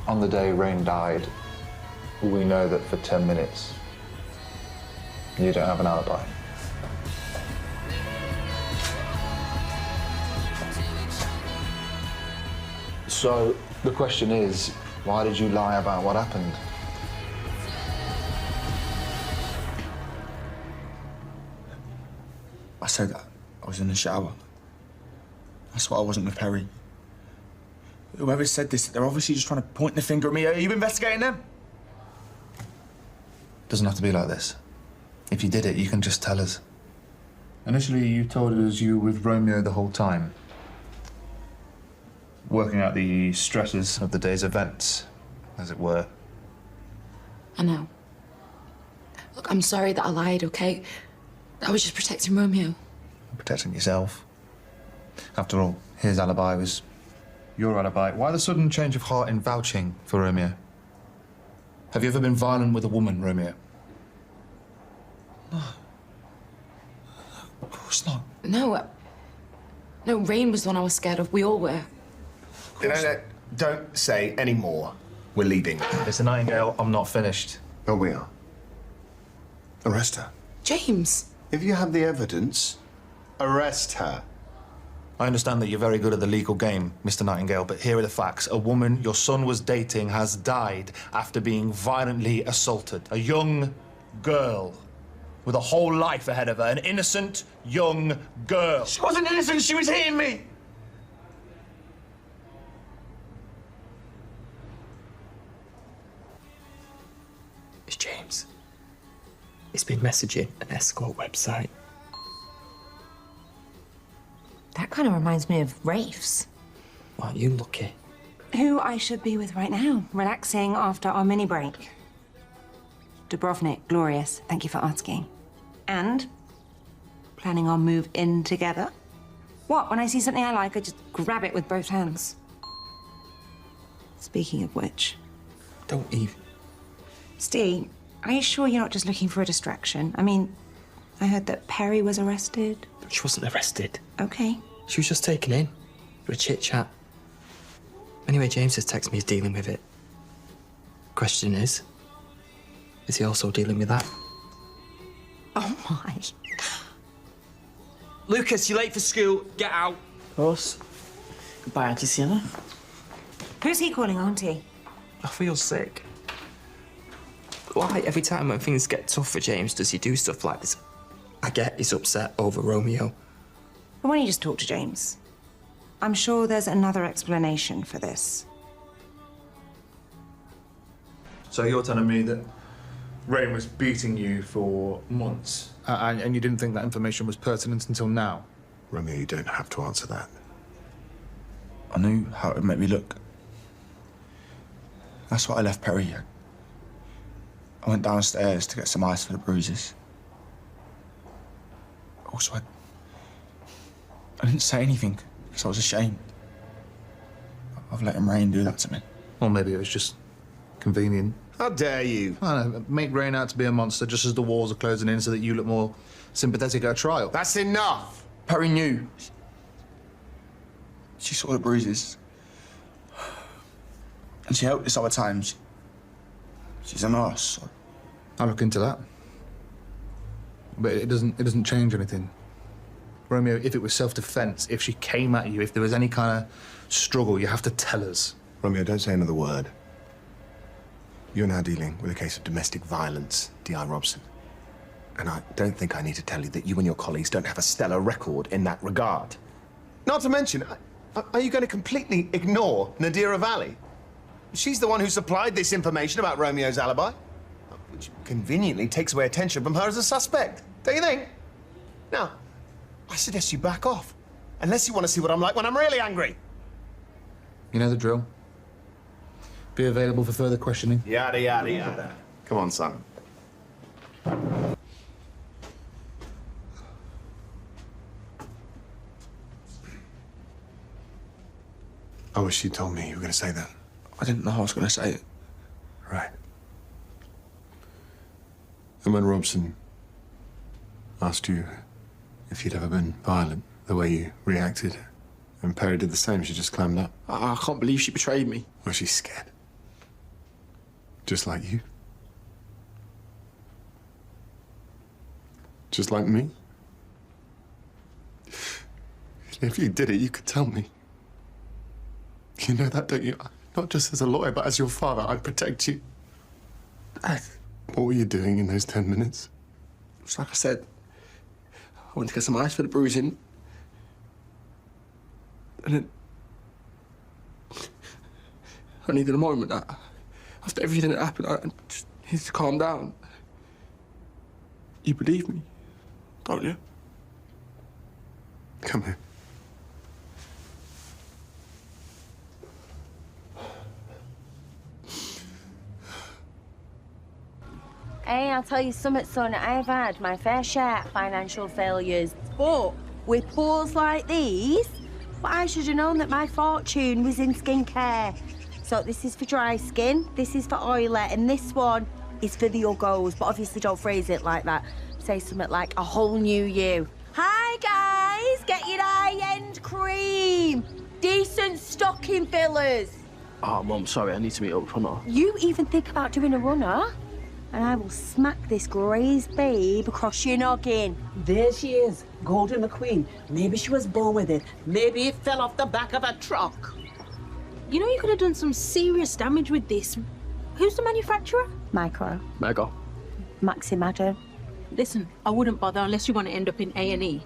On the day Rain died, we know that for 10 minutes, you don't have an alibi. So the question is, why did you lie about what happened? I said I was in the shower. That's why I wasn't with Peri. Whoever said this, they're obviously just trying to point the finger at me. Are you investigating them? Doesn't have to be like this. If you did it, you can just tell us. Initially, you told us you were with Romeo the whole time. Working out the stresses of the day's events, as it were. I know. Look, I'm sorry that I lied, okay? I was just protecting Romeo. Protecting yourself. After all, his alibi was your alibi. Why the sudden change of heart in vouching for Romeo? Have you ever been violent with a woman, Romeo? No. Of course not. No. No, Rain was the one I was scared of. We all were. No, don't say any more. We're leaving. Mr. Nightingale, I'm not finished. Oh, we are. Arrest her. James. If you have the evidence, arrest her. I understand that you're very good at the legal game, Mr. Nightingale, but here are the facts. A woman your son was dating has died after being violently assaulted. A young girl with a whole life ahead of her. An innocent, young girl. She wasn't innocent, she was hitting me! It's James. He's been messaging an escort website. That kind of reminds me of Rafe's. Aren't you lucky? Who I should be with right now, relaxing after our mini break. Dubrovnik, glorious. Thank you for asking. And planning our move in together. What? When I see something I like, I just grab it with both hands. Speaking of which, Don't even. Steve, are you sure you're not just looking for a distraction? I mean, I heard that Peri was arrested. She wasn't arrested. Okay. She was just taken in for a chit-chat. Anyway, James has texted me he's dealing with it. Question is he also dealing with that? Oh my. Lucas, you're late for school. Get out. Of course. Goodbye, Auntie Sienna. Who's he calling Auntie? I feel sick. Why, every time when things get tough for James, does he do stuff like this? I get he's upset over Romeo. But why don't you just talk to James? I'm sure there's another explanation for this. So you're telling me that Rain was beating you for months, and you didn't think that information was pertinent until now? Romeo, you don't have to answer that. I knew how it would make me look. That's why I left Peri. I went downstairs to get some ice for the bruises. Also, I didn't say anything because I was ashamed of letting Rain do that to me. Or maybe it was just convenient. How dare you? I don't know, make Rain out to be a monster just as the walls are closing in so that you look more sympathetic at a trial. That's enough. Peri knew. She saw the bruises. And she helped us other times. She's a nurse. I'll look into that. But it doesn't change anything. Romeo, if it was self-defense, if she came at you, if there was any kind of struggle, you have to tell us. Romeo, don't say another word. You're now dealing with a case of domestic violence, D.I. Robson. And I don't think I need to tell you that you and your colleagues don't have a stellar record in that regard. Not to mention, are you going to completely ignore Nadira Valley? She's the one who supplied this information about Romeo's alibi, which conveniently takes away attention from her as a suspect, don't you think? Now, I suggest you back off, unless you want to see what I'm like when I'm really angry. You know the drill. Be available for further questioning. Yada, yada, yada. Come on, son. I wish you'd told me you were going to say that. I didn't know I was going to say it. Right. And when Robson asked you if you'd ever been violent, the way you reacted, and Peri did the same, she just clammed up. I can't believe she betrayed me. Well, she's scared. Just like you. Just like me. If you did it, you could tell me. You know that, don't you? Not just as a lawyer, but as your father, I'd protect you. What were you doing in those 10 minutes? It's like I said, I went to get some ice for the bruising. And then I needed a moment. After everything that happened, I just needed to calm down. You believe me, don't you? Come here. Hey, I'll tell you something, son. I've had my fair share of financial failures, but with pools like these, well, I should have known that my fortune was in skincare. So this is for dry skin, this is for oily, and this one is for the uggos. But obviously don't phrase it like that. Say something like a whole new you. Hi, guys. Get your high-end cream. Decent stocking fillers. Oh, Mum, sorry, I need to meet up with Hunter. You even think about doing a runner, and I will smack this grazed babe across your noggin. There she is, Golden McQueen. Maybe she was born with it. Maybe it fell off the back of a truck. You know you could have done some serious damage with this. Who's the manufacturer? Micro. Mega. Maxi Madden. Listen, I wouldn't bother unless you want to end up in A&E.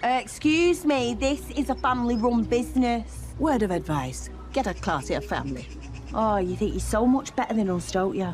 Excuse me, this is a family-run business. Word of advice, get a classier family. Oh, you think you're so much better than us, don't you?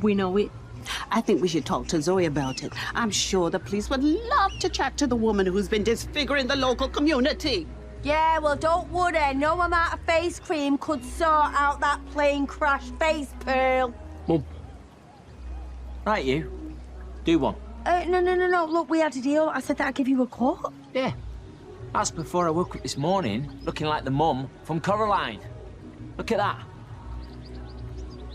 We know it. I think we should talk to Zoe about it. I'm sure the police would love to chat to the woman who's been disfiguring the local community. Yeah, well, don't worry. No amount of face cream could sort out that plane crash face, Pearl. Mum. Right, you. Do one. No. Look, we had a deal. I said that I'd give you a quote. Yeah. That's before I woke up this morning, looking like the mum from Coraline. Look at that.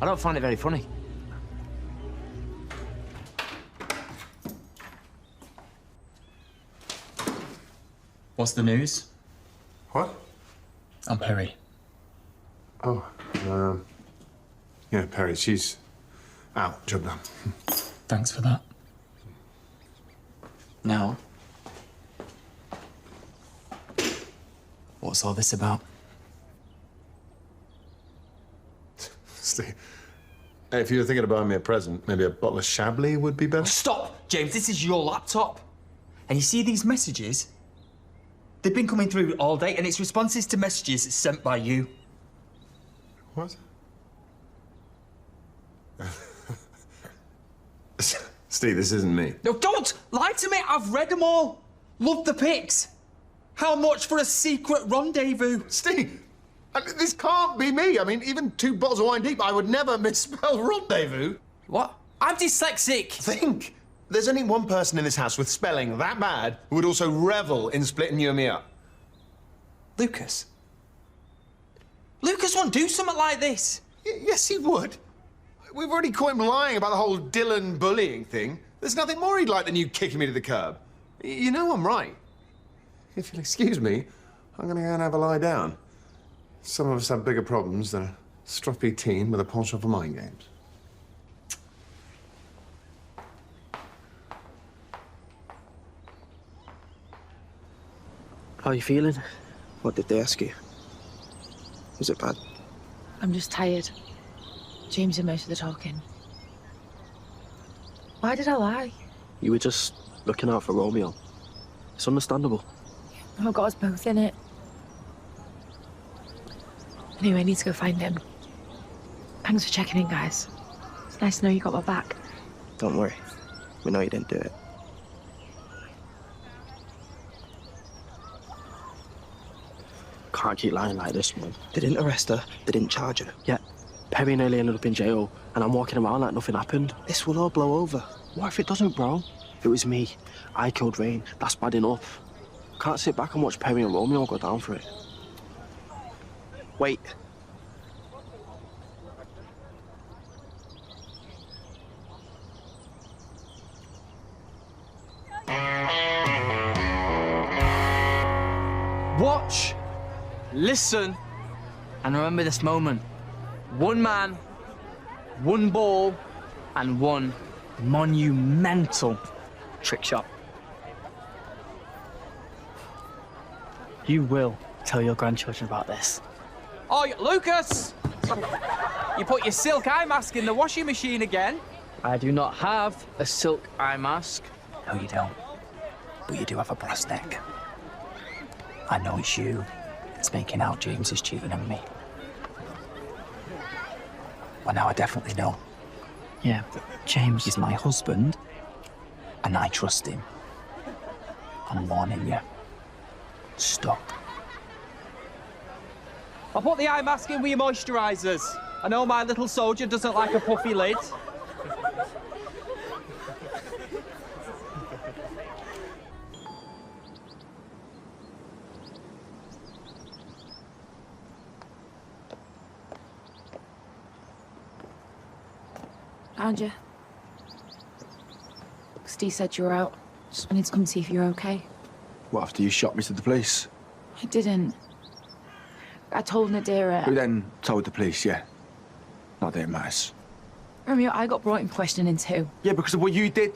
I don't find it very funny. What's the news? What? I'm Peri. Oh, yeah, Peri, she's out. Job done. Thanks for that. Now, what's all this about? Steve, if you were thinking of buying me a present, maybe a bottle of Chablis would be better. Stop, James. This is your laptop. And you see these messages? They've been coming through all day, and it's responses to messages sent by you. What? Steve, this isn't me. No, don't lie to me. I've read them all. Love the pics. How much for a secret rendezvous? Steve, this can't be me. I mean, even 2 bottles of wine deep, I would never misspell rendezvous. What? I'm dyslexic. Think. There's only one person in this house with spelling that bad who would also revel in splitting you and me up. Lucas. Lucas won't do something like this. Yes, he would. We've already caught him lying about the whole Dylan bullying thing. There's nothing more he'd like than you kicking me to the curb. You know I'm right. If you'll excuse me, I'm going to go and have a lie down. Some of us have bigger problems than a stroppy teen with a penchant for mind games. How are you feeling? What did they ask you? Was it bad? I'm just tired. James did most of the talking. Why did I lie? You were just looking out for Romeo. It's understandable. Oh, got us both in it. Anyway, I need to go find him. Thanks for checking in, guys. It's nice to know you got my back. Don't worry. We know you didn't do it. Can't keep lying like this, man. They didn't arrest her. They didn't charge her. Yet, Peri nearly ended up in jail, and I'm walking around like nothing happened. This will all blow over. What if it doesn't, bro? It was me. I killed Rain. That's bad enough. Can't sit back and watch Peri and Romeo go down for it. Wait. Watch, listen, and remember this moment. One man, one ball and one monumental trick shot. You will tell your grandchildren about this. Oh, Lucas! You put your silk eye mask in the washing machine again. I do not have a silk eye mask. No, you don't. But you do have a brass neck. I know it's you that's making out James is cheating on me. Well, now I definitely know. Yeah, but James... He's my husband, and I trust him. I'm warning you. Stop. I'll put the eye mask in with your moisturisers. I know my little soldier doesn't like a puffy lid. Found you. Steve said you were out. Just wanted to come see if you're okay. What, after you shot me to the police? I didn't. I told Nadira. Who then told the police, yeah? Not that it matters. Romeo, I got brought in questioning too. Yeah, because of what you did.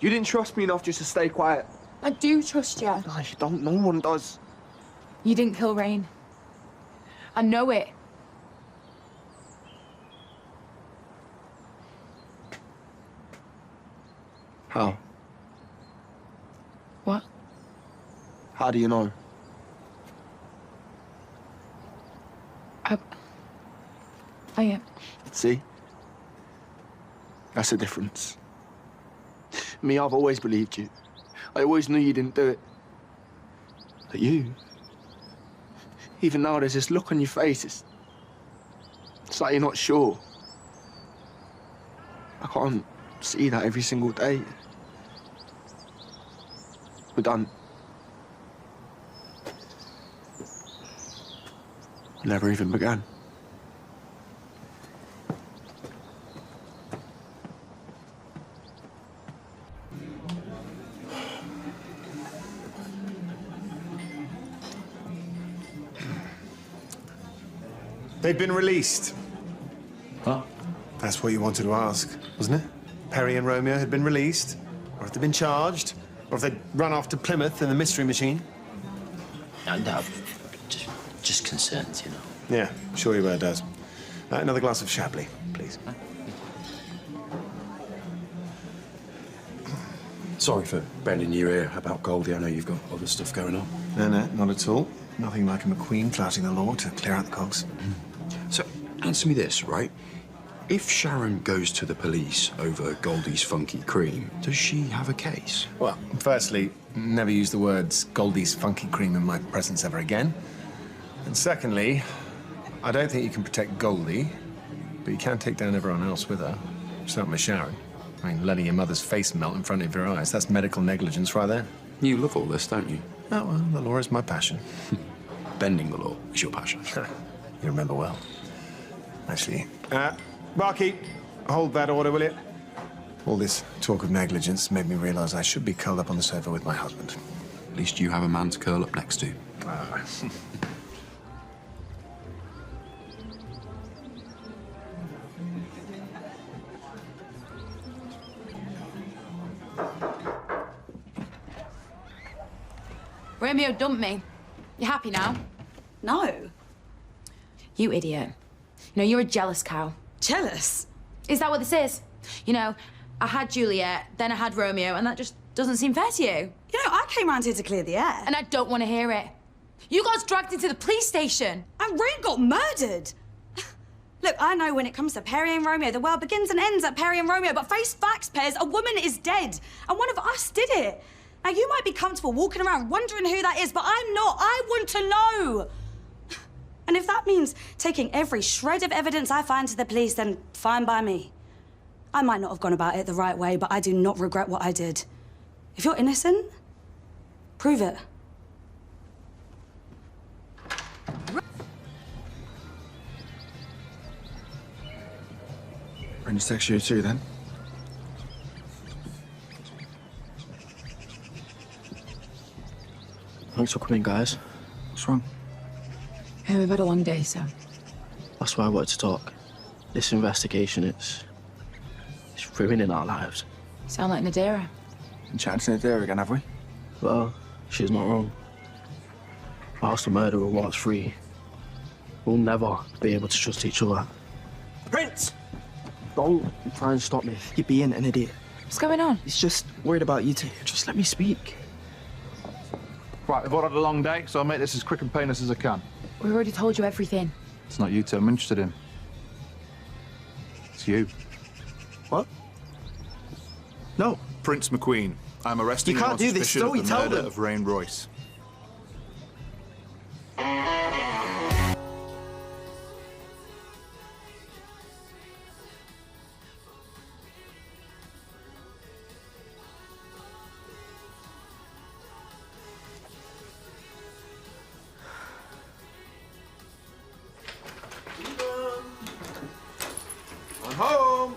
You didn't trust me enough just to stay quiet. I do trust you. No, you don't. No one does. You didn't kill Rain. I know it. How? What? How do you know? I am. See? That's the difference. Me, I've always believed you. I always knew you didn't do it. But you... Even now, there's this look on your face. It's like you're not sure. I can't see that every single day. We're done. Never even began. They've been released. Huh? That's what you wanted to ask, wasn't it? Peri and Romeo had been released, or if they'd been charged, or if they'd run off to Plymouth in the mystery machine. No, just concerns, you know. Yeah, sure you were, Dad. Another glass of Chablis, please. Sorry for bending your ear about Goldie. I know you've got other stuff going on. No, not at all. Nothing like a McQueen flouting the law to clear out the cogs. So, answer me this, right? If Sharon goes to the police over Goldie's funky cream, does she have a case? Well, firstly, never use the words Goldie's funky cream in my presence ever again. And secondly, I don't think you can protect Goldie, but you can take down everyone else with her. Starting with Sharon. I mean, letting your mother's face melt in front of your eyes, that's medical negligence right there. You love all this, don't you? Oh, well, the law is my passion. Bending the law is your passion. You remember well. Actually, Barkeep, hold that order, will you? All this talk of negligence made me realize I should be curled up on the sofa with my husband. At least you have a man to curl up next to. Romeo dumped me. You happy now? No. You idiot. You know, you're a jealous cow. Jealous? Is that what this is? You know, I had Juliet, then I had Romeo, and that just doesn't seem fair to you. You know, I came round here to clear the air. And I don't want to hear it. You got dragged into the police station. And Rain got murdered. Look, I know when it comes to Peri and Romeo, the world begins and ends at Peri and Romeo, but face facts, Pez, a woman is dead. And one of us did it. Now, you might be comfortable walking around wondering who that is, but I'm not. I want to know. And if that means taking every shred of evidence I find to the police, then fine by me. I might not have gone about it the right way, but I do not regret what I did. If you're innocent, prove it. Randy's text you too, then? Thanks for coming, guys. What's wrong? Yeah, we've had a long day, so. That's why I wanted to talk. This investigation, it's ruining our lives. You sound like Nadira. Been chatting to Nadira again, have we? Well, she's not wrong. Whilst the murderer walks free, we'll never be able to trust each other. Prince! Don't try and stop me. You're being an idiot. What's going on? He's just worried about you two. Just let me speak. Right, we've all had a long day, so I'll make this as quick and painless as I can. We already told you everything. It's not you two I'm interested in. It's you. What? No. Prince McQueen. I'm arresting You you can't on do this, suspicion of Zoe, the tell murder them. of Rain Royce. I'm home.